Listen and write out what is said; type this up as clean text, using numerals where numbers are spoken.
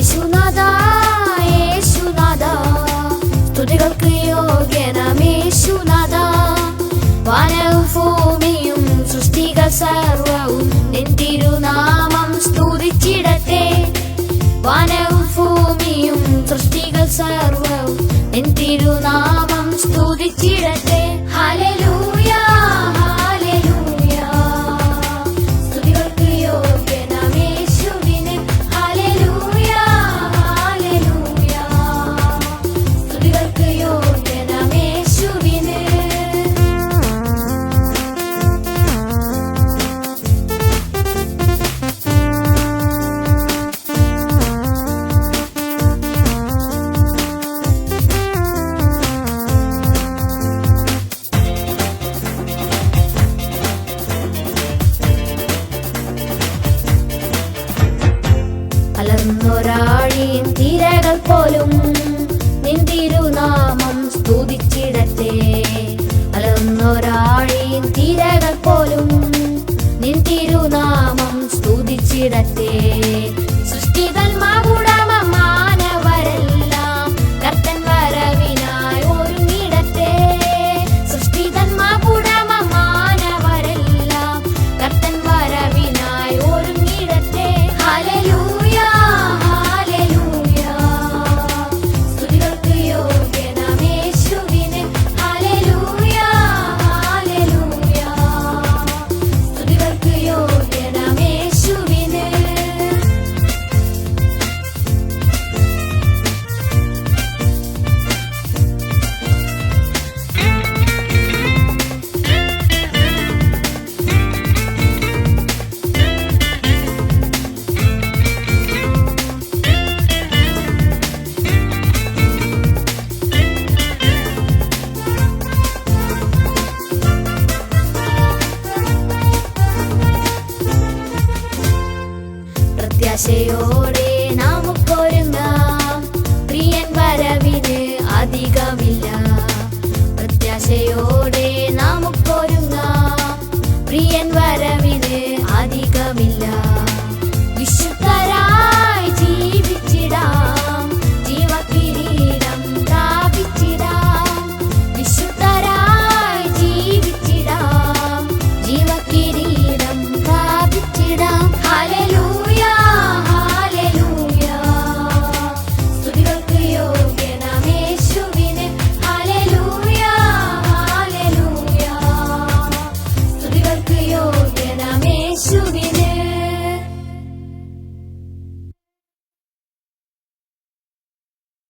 യേശുനാഥാ യേശുനാഥാ സ്തുതികൾക്ക് യോഗ്യനാം യേശുനാഥാ വാനവും ഭൂമിയും സൃഷ്ടികൾ സർവവും നിൻ തിരുനാമം സ്തുതിച്ചിടട്ടെ വാനവും ഭൂമിയും സൃഷ്ടികൾ സർവവും നിൻ തിരുനാമം സ്തുതിച്ചിടട്ടെ ഹല്ലേലൂയ ഹല്ലേലൂയ സ്തുതികൾക്ക് യോഗ്യനാം യേശുവിനെ ഹല്ലേലൂയ ഹല്ലേലൂയ സ്തുതികൾക്ക് യോഗ്യനാം യേശുവിനെ അലർന്നൊരാഴിൻ തിരകൾ പോലും നിൻ തിരുനാമം സ്തുതിച്ചിടട്ടെ അലർന്നൊരാഴിൻ തിരകൾ പോലും നിൻ തിരുനാമം സ്തുതിച്ചിടട്ടെ സൃഷ്ടിതന്മാകുടമ മാനവരെല്ലാം കർത്തൻ വരവിനായി ഒരുങ്ങിടട്ടെ സൃഷ്ടിതന്മാകുടമ മാനവരെല്ലാം കർത്തൻ വരവിനായി ഒരുങ്ങിടട്ടെ ഹല്ലേലൂയ ഹല്ലേലൂയ സ്തുതികൾക്ക് യോഗ്യനാം യേശുവിനെ ഹല്ലേലൂയ ഹല്ലേലൂയ സ്തുതികൾക്ക് യോഗ്യനാം യേശുവിനെ പ്രത്യാശയോടെ നമുക്കൊരുങ്ങാം പ്രിയൻ വരവിന് അധികമില്ല പ്രത്യാശയോടെ നമുക്കൊരുങ്ങാം പ്രിയൻ